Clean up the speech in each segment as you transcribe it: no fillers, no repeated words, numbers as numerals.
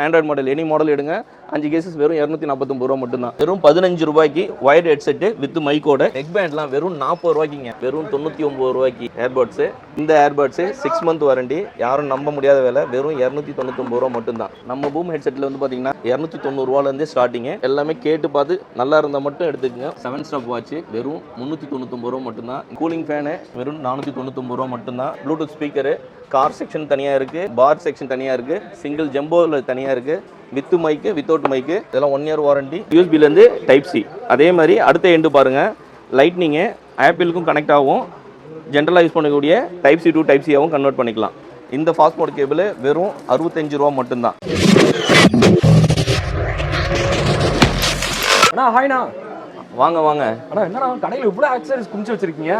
Android model any model எடுங்க 5 cases வெறும் 249 ரூபா மட்டும் தான். வெறும் 15 ரூபாய்க்கு வயர்ட் ஹெட்செட் வித் மைக்கோட நெக் பேண்ட்லாம் வெறும் 40 ரூபாய்க்குங்க. வெறும் 99 ரூபாய்க்கு ஏர்பட்ஸ். இந்த ஏர்பட்ஸ் 6 மந்த் வாரண்டி. யாரும் நம்ப முடியாத விலை. வெறும் 299 ரூபா மட்டும் தான். நம்ம பூம் ஹெட்செட்ல வந்து பாத்தீங்கன்னா 290 ரூபாயில இருந்து ஸ்டார்டிங். எல்லாமே கேட்டு பார்த்து நல்லா இருந்தா மட்டும் எடுத்துக்கங்க. 7 ஸ்டாப் வாட்ச் வெறும் 399 ரூபா மட்டும் தான். கூலிங் ஃபேன் வெறும் 499 ரூபா மட்டும் தான். ப்ளூடூத் ஸ்பீக்கர் கார் செக்ஷன் தனியா இருக்கு, பார் செக்ஷன் தனியா இருக்கு, சிங்கிள் ஜம்போல தனியா இருக்கு, வித் மைக்கு வித்தவுட் மைக்கு. இதெல்லாம் 1 இயர் வாரண்டி. யூஎஸ்பில இருந்து டைப் சி. அதே மாதிரி அடுத்த எண்டு பாருங்க, லைட்னிங் ஆப்பிளுக்கும் கனெக்ட் ஆகும். ஜென்ரலாக யூஸ் பண்ணக்கூடிய டைப் சி டு டைப் சியாவும் கன்வெர்ட் பண்ணிக்கலாம். இந்த ஃபாஸ்ட் மோட் கேபிள் வெறும் 65 ரூபா மட்டும்தான். ஹாய்ண்ணா, வாங்க வாங்க. அண்ணா என்னண்ணா கடையில் இவ்வளோ ஆக்சசரிஸ் குமிச்சு வச்சிருக்கீங்க?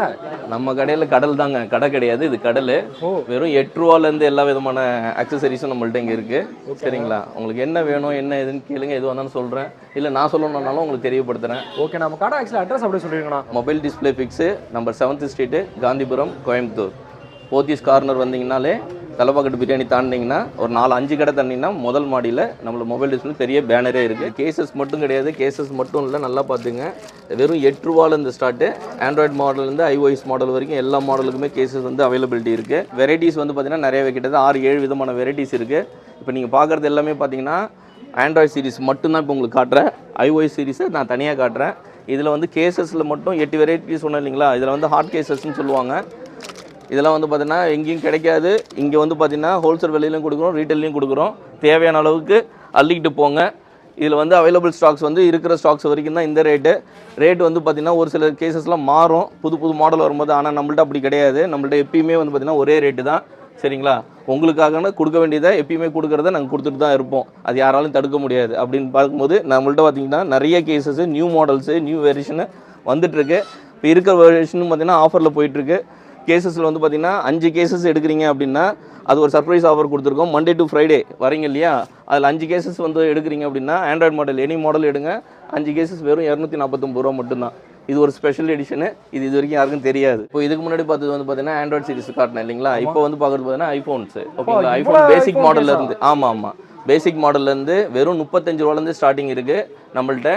நம்ம கடையில் கடல் தாங்க, கடை கிடையாது, இது கடல். வெறும் 8 ரூபாலேருந்து எல்லா விதமான ஆக்சசரிஸும் நம்மள்ட்ட இங்கே இருக்குது. சரிங்களா? உங்களுக்கு என்ன வேணும் என்ன எதுன்னு கேளுங்க, எது வந்தாலும் சொல்கிறேன். இல்லை நான் சொல்லணுன்னாலும் உங்களுக்கு தெரியப்படுத்துகிறேன். ஓகே, நம்ம கடை ஆக்சுவலி அட்ரஸ் அப்படியே சொல்லிருங்கண்ணா. Mobile display fix, number 7th street, Gandhipuram, Coimbatore. Pothys corner வந்தீங்கனாலே தலைப்பாக்கட்டு பிரியாணி தாண்டிங்கன்னா ஒரு 4-5 கடை தண்டிங்கன்னா முதல் மாடியில் நம்மளோட மொபைல் டிஸ்பிளே பெரிய பேனரே இருக்குது. கேசஸ் மட்டும் கிடையாது, கேசஸ் மட்டும் இல்லை, நல்லா பார்த்துங்க. வெறும் 8 ரூபாலேருந்து ஸ்டார்ட்டு. ஆண்ட்ராய்டு மாடல்லேருந்து iOS மாடல் வரைக்கும் எல்லா மாடலுக்குமே கேசஸ் வந்து அவைலபிலிட்டி இருக்குது. வெரைட்டிஸ் வந்து பார்த்திங்கன்னா நிறையவே கிட்டத்தட்ட 6-7 விதமான வெரைட்டிஸ் இருக்குது. இப்போ நீங்கள் பார்க்குறது எல்லாமே பார்த்தீங்கன்னா ஆண்ட்ராய்டு சீரிஸ் மட்டும்தான் இப்போ உங்களுக்கு காட்டுறேன். iOS சீரிஸை நான் தனியாக காட்டுறேன். இதில் வந்து கேசஸில் மட்டும் 8 வெரைட்டிஸ் சொன்னேன் இல்லைங்களா? இதில் வந்து ஹாட் கேசஸ்ன்னு சொல்லுவாங்க. இதெல்லாம் வந்து பார்த்தீங்கன்னா எங்கேயும் கிடைக்காது. இங்கே வந்து பார்த்தீங்கன்னா ஹோல்சேல் விலையிலையும் கொடுக்குறோம், ரீட்டெயிலையும் கொடுக்குறோம். தேவையான அளவுக்கு அள்ளிக்கிட்டு போங்க. இதில் வந்து அவைலபிள் ஸ்டாக்ஸ் வந்து இருக்கிற ஸ்டாக்ஸ் வரைக்கும் தான் இந்த ரேட்டு வந்து பார்த்திங்கன்னா ஒரு சில கேசஸ்லாம் மாறும் புது மாடல் வரும்போது. ஆனால் நம்மள்ட்ட அப்படி கிடையாது. நம்மள்ட்ட எப்பயுமே வந்து பார்த்திங்கன்னா ஒரே ரேட்டு தான். சரிங்களா? உங்களுக்காக கொடுக்க வேண்டியதை எப்பயுமே கொடுக்குறத நாங்கள் கொடுத்துட்டு தான் இருப்போம். அது யாராலும் தடுக்க முடியாது. அப்படின்னு பார்க்கும்போது நம்மள்ட்ட பார்த்திங்கன்னா நிறைய கேசஸ், நியூ மாடல்ஸு, நியூ வெரிஷனு வந்துட்டுருக்கு. இப்போ இருக்கிற வெரிஷனும் பார்த்திங்கன்னா ஆஃபரில் போயிட்டுருக்கு. கேசஸில் வந்து பார்த்திங்கன்னா 5 கேசஸ் எடுக்கிறீங்க அப்படின்னா அது ஒரு சர்ப்ரைஸ் ஆஃபர் கொடுத்துருக்கோம். மண்டே டு ஃப்ரைடே வரீங்க இல்லையா? அதில் 5 கேசஸ் வந்து எடுக்கிறீங்க அப்படின்னா ஆண்ட்ராய்டு மாடல் எனி மாடல் எடுங்க. 5 கேசஸ் வெறும் 249 ரூபா மட்டும்தான். இது ஒரு ஸ்பெஷல் எடிஷனு. இது வரைக்கும் யாருக்கும் தெரியாது. இப்போ இதுக்கு முன்னாடி பார்த்தது வந்து பார்த்தீங்கன்னா ஆண்ட்ராய்டு சீரிஸ் காட்டினேன் இல்லைங்களா? இப்போ வந்து பார்க்குறது பார்த்தீங்கன்னா ஐஃபோன்ஸு. ஓகேங்களா? ஐஃபோன் பேசிக் மாடல்லேருந்து ஆமாம் பேசிக் மாடல்லேருந்து வெறும் 35 ரூபாலேருந்து ஸ்டார்டிங் இருக்குது நம்மள்ட்ட.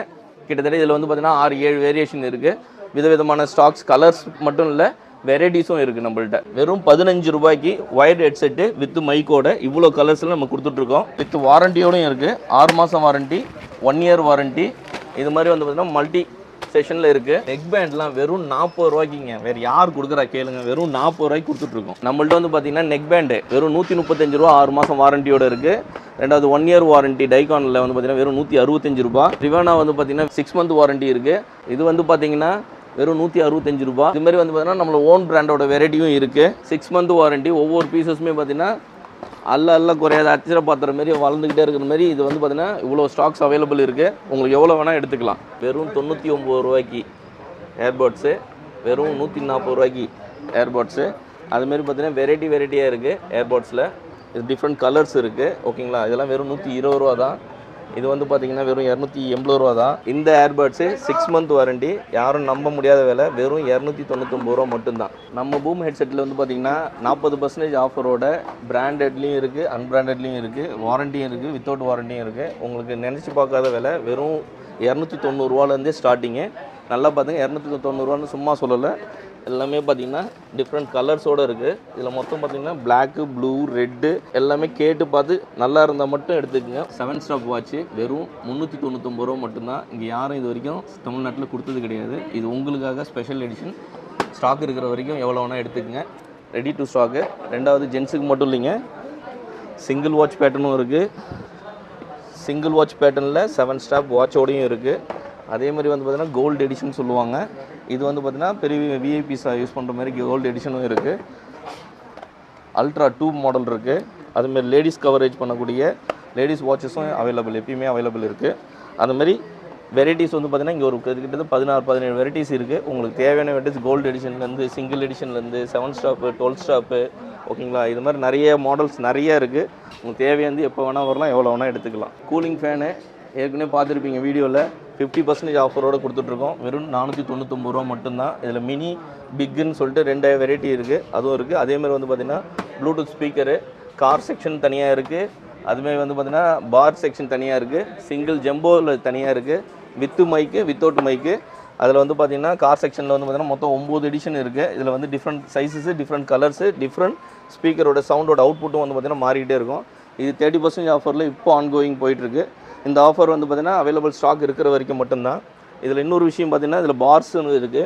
கிட்டத்தட்ட இதில் வந்து பார்த்தீங்கன்னா 6-7 வேரியேஷன் இருக்குது. விதவிதமான ஸ்டாக்ஸ், கலர்ஸ் மட்டும் இல்லை, வெரைட்டிஸும் இருக்குது நம்மள்ட்ட. வெறும் 15 ரூபாய்க்கு வயர்டு ஹெட்செட்டு வித் மைக்கோட இவ்வளோ கலர்ஸில் நம்ம கொடுத்துட்ருக்கோம். வித் வாரண்டியோடையும் இருக்குது. 6 மாதம் வாரண்டி, 1 இயர் வாரண்டி. இது மாதிரி வந்து பார்த்திங்கன்னா மல்டி செஷனில் இருக்குது. நெக் பேண்ட்லாம் வெறும் 40 ரூபாய்க்குங்க. வேறு யார் கொடுக்குறா கேளுங்க. வெறும் 40 ரூபாய்க்கு கொடுத்துட்ருக்கோம். நம்மள்ட்ட வந்து பார்த்திங்கன்னா நெக் பேண்டு வெறும் 135 ரூபா 6 மாதம் வாரண்டியோடு இருக்குது. ரெண்டாவது 1 இயர் வாரண்டி டைகானில் வந்து பார்த்திங்கன்னா வெறும் 165 ரூபா. ரிவானா வந்து பார்த்திங்கன்னா 6 மந்த் வாரண்டி இருக்குது. இது வந்து பார்த்திங்கன்னா வெறும் 165 ரூபா. இது மாதிரி வந்து பார்த்தீங்கன்னா நம்மளோட ஓன் பிராண்டோட வெரைட்டியும் இருக்குது. 6 மந்த் வாரண்டி. ஒவ்வொரு பீசஸுமே பார்த்தீங்கன்னா அல்ல குறையாத அச்சர பாத்திரம் மாரி வளர்ந்துக்கிட்டே இருக்கிற மாதிரி இது வந்து பார்த்தீங்கன்னா இவ்வளோ ஸ்டாக்ஸ் அவைலபிள் இருக்குது. உங்களுக்கு எவ்வளோ வேணால் எடுத்துக்கலாம். வெறும் 99 ரூபாய்க்கு ஏர்பட்ஸு, வெறும் 140 ரூபாய்க்கு ஏர்பட்ஸு. அதுமாரி பார்த்தீங்கன்னா வெரைட்டியாக இருக்குது ஏர்பட்ஸில். இது டிஃப்ரெண்ட் கலர்ஸ் இருக்குது. ஓகேங்களா? இதெல்லாம் வெறும் 120 ரூபா தான். இது வந்து பார்த்தீங்கன்னா வெறும் 280 ரூபா தான். இந்த ஏர்பட்ஸு 6 மந்த் வாரண்டி. யாரும் நம்ப முடியாத விலை. வெறும் 299 ரூபா மட்டும்தான். நம்ம பூம் ஹெட்செட்டில் வந்து பார்த்தீங்கன்னா 40% ஆஃபரோட பிராண்டட்லேயும் இருக்குது, அன்பிராண்டட்லேயும் இருக்குது, வாரண்டியும் இருக்குது, வித்தவுட் வாரண்டியும் இருக்குது. உங்களுக்கு நினச்சி பார்க்காத விலை. வெறும் 290 ரூபாலேருந்தே ஸ்டார்டிங்கு. நல்லா பார்த்துங்க, 290 ரூபான்னு சும்மா சொல்லலை. எல்லாமே பார்த்தீங்கன்னா டிஃப்ரெண்ட் கலர்ஸோடு இருக்குது. இதில் மொத்தம் பார்த்தீங்கன்னா பிளாக்கு, ப்ளூ, ரெட்டு எல்லாமே கேட்டு பார்த்து நல்லா இருந்தால் மட்டும் எடுத்துக்கோங்க. 7 ஸ்டாப் வாட்ச்சு வெறும் 399 ரூபா மட்டும்தான். இங்கே யாரும் இது வரைக்கும் தமிழ்நாட்டில் கொடுத்தது கிடையாது. இது உங்களுக்காக ஸ்பெஷல் எடிஷன். ஸ்டாக் இருக்கிற வரைக்கும் எவ்வளோ வேணால் எடுத்துக்கோங்க. Ready to stock. ரெண்டாவது ஜென்ஸுக்கு மட்டும் இல்லைங்க, சிங்கிள் வாட்ச் பேட்டர்னும் இருக்குது. சிங்கிள் வாட்ச் பேட்டர்னில் 7 ஸ்டாப் வாட்சோடையும் இருக்குது. அதே மாதிரி வந்து பார்த்திங்கன்னா கோல்டு எடிஷன் சொல்லுவாங்க. இது வந்து பார்த்திங்கன்னா பெரிய விஐபிஸாக யூஸ் பண்ணுற மாதிரி கோல்டு எடிஷனும் இருக்குது. அல்ட்ரா 2 மாடல் இருக்குது. அதுமாரி லேடிஸ் கவரேஜ் பண்ணக்கூடிய லேடிஸ் வாட்சஸும் அவைலபிள், எப்பயுமே அவைலபிள் இருக்குது. அதுமாரி வெரைட்டிஸ் வந்து பார்த்திங்கன்னா இங்கே ஒரு கிட்டத்தட்ட 16-17 வெரைட்டிஸ் இருக்குது. உங்களுக்கு தேவையான வெரைட்டிஸ் கோல்டு எடிஷன்லேருந்து, சிங்கிள் எடிஷன்லேருந்து, 7 ஸ்டாப்பு, 12 ஸ்டாப்பு. ஓகேங்களா? இது மாதிரி நிறைய மாடல்ஸ் நிறைய இருக்குது. உங்களுக்கு தேவையானது எப்போ வேணால் வரலாம், எவ்வளோ வேணால் எடுத்துக்கலாம். கூலிங் ஃபேனு ஏற்கனவே பார்த்துருப்பீங்க வீடியோவில். 50% ஆஃபரோடு கொடுத்துட்ருக்கோம். வெறும் 499 ரூபா மட்டும்தான். இதில் மினி, பிக்குன்னு சொல்லிட்டு 2 வெரைட்டி இருக்குது, அதுவும் இருக்குது. அதேமாதிரி வந்து பார்த்திங்கன்னா ப்ளூடூத் ஸ்பீக்கரு, கார் செக்ஷன் தனியாக இருக்குது, அதுமாதிரி வந்து பார்த்தீங்கன்னா பார் செக்ஷன் தனியாக இருக்குது, சிங்கிள் ஜம்போவில் தனியாக இருக்குது, வித்து மைக்கு வித்தவுட் மைக்கு. அதில் வந்து பார்த்தீங்கன்னா கார் செக்ஷனில் வந்து பார்த்தீங்கன்னா மொத்தம் 9 எடிஷன் இருக்குது. இதில் வந்து டிஃப்ரெண்ட் சைஸஸு, டிஃப்ரெண்ட் கலர்ஸு, டிஃப்ரெண்ட் ஸ்பீக்கரோட சவுண்டோட அவுட்புட்டும் வந்து பார்த்தீங்கன்னா மாறிக்கிட்டே இருக்கும். இது 30% ஆஃபரில் இப்போ ஆன்கோயிங் போயிட்டுருக்கு. இந்த ஆஃபர் வந்து பார்த்தீங்கன்னா அவைலபிள் ஸ்டாக் இருக்கிற வரைக்கும் மட்டும்தான். இதில் இன்னொரு விஷயம் பார்த்தீங்கன்னா இதில் பார்ஸ்னு இருக்குது.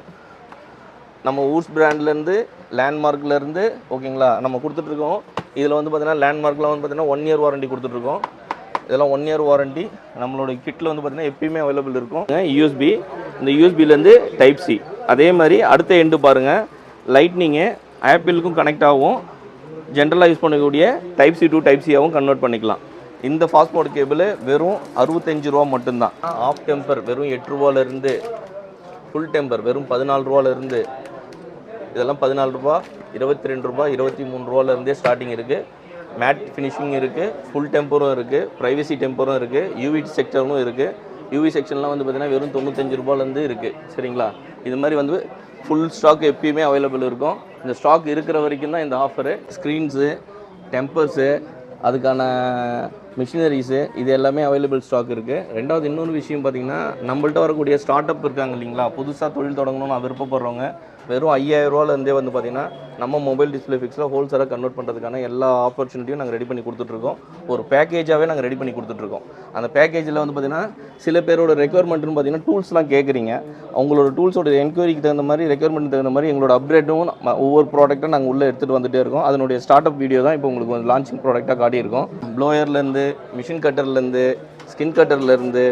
நம்ம ஊர்ஸ் பிராண்ட்லேருந்து லேண்ட்மார்க்லேருந்து ஓகேங்களா நம்ம கொடுத்துட்ருக்கோம். இதில் வந்து பார்த்தீங்கன்னா லேண்ட்மார்க்கில் வந்து பார்த்தீங்கன்னா 1 இயர் வாரண்டி கொடுத்துட்ருக்கோம். இதெல்லாம் 1 இயர் வாரண்டி நம்மளோட கிட்டில் வந்து பார்த்தீங்கன்னா எப்பயுமே அவைலபிள் இருக்கும். யூஎஸ்பி, இந்த யூஎஸ்பிலேருந்து டைப் சி. அதே மாதிரி அடுத்த எண்டு பாருங்கள், லைட்னிங்கு ஆப்பிளுக்கும் கனெக்ட் ஆகும், ஜென்ரலாக யூஸ் பண்ணக்கூடிய டைப் சி டு டைப் சியாகவும் கன்வெர்ட் பண்ணிக்கலாம். இந்த ஃபாஸ்ட் மோட் கேபிள் வெறும் 65 ரூபா மட்டும்தான். ஆஃப் டெம்பர் வெறும் 8 ரூபாலேருந்து, ஃபுல் டெம்பர் வெறும் 14 ரூபாலேருந்து, இதெல்லாம் 14 ரூபா, 22 ரூபா, 23 ரூபாலேருந்தே ஸ்டார்டிங் இருக்குது. மேட் ஃபினிஷிங் இருக்குது, ஃபுல் டெம்பரும் இருக்குது, ப்ரைவசி டெம்பரும் இருக்குது, யூவி செக்டரும் இருக்குது. யூவி செக்ஷன்லாம் வந்து பார்த்திங்கன்னா வெறும் 95 ரூபாலேருந்து இருக்குது. சரிங்களா, இது மாதிரி வந்து ஃபுல் ஸ்டாக் எப்பயுமே அவைலபிள் இருக்கும். இந்த ஸ்டாக் இருக்கிற வரைக்கும் தான் இந்த ஆஃபரு. ஸ்க்ரீன்ஸு, டெம்பர்ஸு, அதுக்கான மிஷினரிஸு, இது எல்லாமே அவைலபிள் ஸ்டாக் இருக்குது. ரெண்டாவது இன்னொரு விஷயம் பார்த்திங்கன்னா, நம்மள்ட்ட வரக்கூடிய ஸ்டார்ட் அப் இருக்காங்க இல்லைங்களா, புதுசாக தொழில் தொடங்கணும்னு விருப்பப்படுறவங்க வெறும் 5000 ரூபாலேருந்தே வந்து பார்த்திங்கன்னா நம்ம மொபைல் டிஸ்பிளே ஃபிக்ஸில் ஹோல்சேலாக கன்வெர்ட் பண்ணுறதுக்கான எல்லா ஆப்பர்ச்சுனிட்டியும் நாங்கள் ரெடி பண்ணி கொடுத்துட்ருக்கோம். ஒரு பேக்கேஜாகவே நாங்கள் ரெடி பண்ணி கொடுத்துட்ருக்கோம். அந்த பேக்கேஜில் வந்து பார்த்திங்கன்னா சில பேரோட ரெக்குயர்மெண்ட்னு பார்த்திங்கன்னா டூல்ஸ்லாம் கேட்குறீங்க. அவங்களோட டூல்ஸோட என்கொயரிக்கு தகுந்த மாதிரி, ரெக்குயர்மெண்ட் தகுந்த மாதிரி எங்களோட அப்கிரேட்டும் ஒவ்வொரு ப்ராடக்ட்டும் நாங்கள் உள்ளே எடுத்துகிட்டு வந்துகிட்டே இருக்கோம். அதனுடைய ஸ்டார்ட் அப் வீடியோ தான் இப்போ உங்களுக்கு வந்து லான்ச்சிங் ப்ராடக்டாக காட்டியிருக்கோம். ப்ளோயர்லேருந்து, மிஷின் கட்டர்லேருந்து, ஸ்கின் கட்டர்லேருந்து,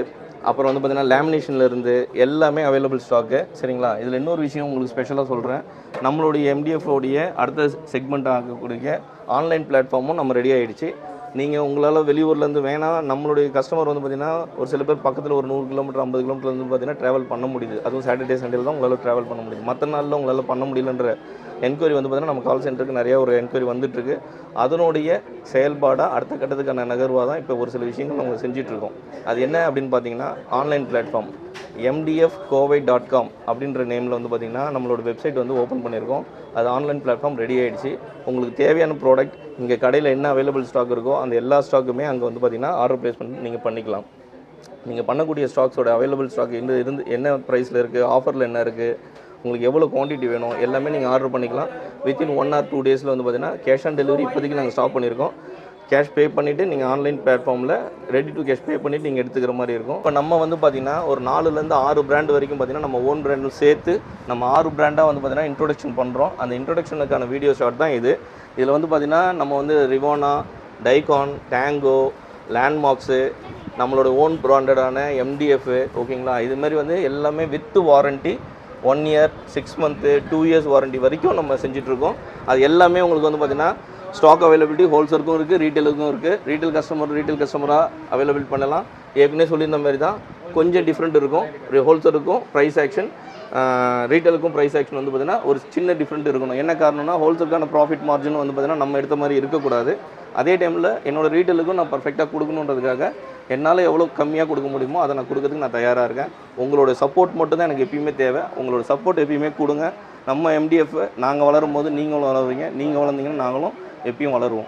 அப்புறம் வந்து பார்த்திங்கன்னா லேமினேஷன்லேருந்து எல்லாமே அவைலபிள் ஸ்டாக்கு. சரிங்களா, இதில் இன்னொரு விஷயம் உங்களுக்கு ஸ்பெஷலாக சொல்கிறேன். நம்மளுடைய MDF-உடைய அடுத்த செக்மெண்ட் ஆகக்கூடிய ஆன்லைன் பிளாட்ஃபார்மும் நம்ம ரெடி ஆகிடுச்சு. நீங்கள் உங்களால் வெளியூர்லேருந்து வேணாம், நம்மளுடைய கஸ்டமர் வந்து பார்த்திங்கன்னா ஒரு சில பேர் பக்கத்தில் ஒரு 100 கிலோமீட்டர் 50 கிலோமீட்டர் வந்து பார்த்திங்கன்னா ட்ராவல் பண்ண முடியுது. அதுவும் சாட்டர்டே சண்டேல தான் உங்களால் ட்ராவல் பண்ண முடியுது. மற்ற நாளில் உங்களால் பண்ண முடியலன்ற என்கொயரி வந்து பார்த்திங்கன்னா நம்ம கால் சென்டருக்கு நிறையா ஒரு என்கொயரி வந்துட்டுருக்கு. அதனுடைய செயல்பாடாக அடுத்த கட்டத்துக்கான நகர்வாக தான் இப்போ ஒரு சில விஷயங்கள் நம்ம செஞ்சிட்ருக்கோம். அது என்ன அப்படின்னு பார்த்தீங்கன்னா, ஆன்லைன் பிளாட்ஃபார்ம் mdfkowai.com அப்படின்ற நேமில் வந்து பார்த்திங்கன்னா நம்மளோட வெப்சைட் வந்து ஓப்பன் பண்ணியிருக்கோம். அது ஆன்லைன் பிளாட்ஃபார்ம் ரெடி ஆகிடுச்சு. உங்களுக்கு தேவையான ப்ராடக்ட் இங்கே கடையில் என்ன அவைலபிள் ஸ்டாக் இருக்கோ அந்த எல்லா ஸ்டாக்குமே அங்கே வந்து பார்த்திங்கன்னா ஆர்டர் ப்ளேஸ் பண்ணி நீங்கள் பண்ணிக்கலாம். நீங்கள் பண்ணக்கூடிய ஸ்டாக்ஸோட அவைலபிள் ஸ்டாக் என்ன ப்ரைஸில் இருக்குது, ஆஃபரில் என்ன இருக்குது, உங்களுக்கு எவ்வளோ குவான்டிட்டி வேணும் எல்லாமே நீங்கள் ஆர்டர் பண்ணிக்கலாம். வித்தின் 1 or 2 டேஸில் வந்து பார்த்திங்கன்னா கேஷ் ஆன் டெலிவரி இப்போதைக்கு நாங்கள் ஸ்டாப் பண்ணியிருக்கோம். கேஷ் பே பண்ணிவிட்டு நீங்கள் ஆன்லைன் பிளாட்ஃபார்மில் ரெடி டு கேஷ் பே பண்ணிவிட்டு நீங்கள் எடுத்துக்கிற மாதிரி இருக்கும். இப்போ நம்ம வந்து பார்த்திங்கன்னா ஒரு 4லேருந்து 6 பிராண்ட் வரைக்கும் பார்த்திங்கன்னா நம்ம ஓன் பிராண்டும் சேர்த்து நம்ம 6 பிராண்டாக வந்து பார்த்திங்கன்னா இன்ட்ரோடக்ஷன் பண்ணுறோம். அந்த இன்ட்ரோடக்ஷனுக்கான வீடியோ ஷாட் தான் இது. இதில் வந்து பார்த்திங்கன்னா நம்ம வந்து ரிவோனா, டைகான், டேங்கோ, லேண்ட்மார்க்ஸு, நம்மளோட ஓன் பிராண்டடான MDF ஓகேங்களா, இது மாதிரி வந்து எல்லாமே with warranty 1 year, 6 month, 2 years warranty வரைக்கும் நம்ம செஞ்சிட்ருக்கோம். அது எல்லாமே உங்களுக்கு வந்து பார்த்திங்கன்னா ஸ்டாக் அவைலபிலிட்டி ஹோல்சேலுக்கும் இருக்குது, ரீட்டெயிலுக்கும் இருக்குது. ரீட்டெயில் கஸ்டமராக அவைலபிள் பண்ணலாம். ஏற்கனவே சொல்லியிருந்த மாதிரி தான் கொஞ்சம் டிஃப்ரெண்ட் இருக்கும். ஹோல்சேலுக்கும் ப்ரைஸ் ஆக்ஷன், ரீட்டெயிலுக்கும் ப்ரைஸ் ஆக்ஷன் வந்து பார்த்திங்கன்னா ஒரு சின்ன டிஃப்ரெண்ட் இருக்கணும். என்ன காரணம்னா ஹோல்சேலுக்கான ப்ராஃபிட் மார்ஜின் வந்து பார்த்திங்கன்னா நம்ம எடுத்த மாதிரி இருக்கக்கூடாது. அதே டைமில் என்னோடய ரீட்டெயிலுக்கும் நான் பர்ஃபெக்டாக கொடுக்கணுன்றதுக்காக என்னால் எவ்வளோ கம்மியாக கொடுக்க முடியுமோ அதை நான் கொடுக்கறதுக்கு நான் தயாராக இருக்கேன். உங்களோட சப்போர்ட் மட்டும் தான் எனக்கு எப்பயுமே தேவை. உங்களோட சப்போர்ட் எப்பயுமே கொடுங்க. நம்ம MDF நாங்கள் வளரும் போது நீங்களும் வளருவீங்க, நீங்கள் வளர்ந்தீங்கன்னா நாங்களும் எப்பயும் வளருவோம்.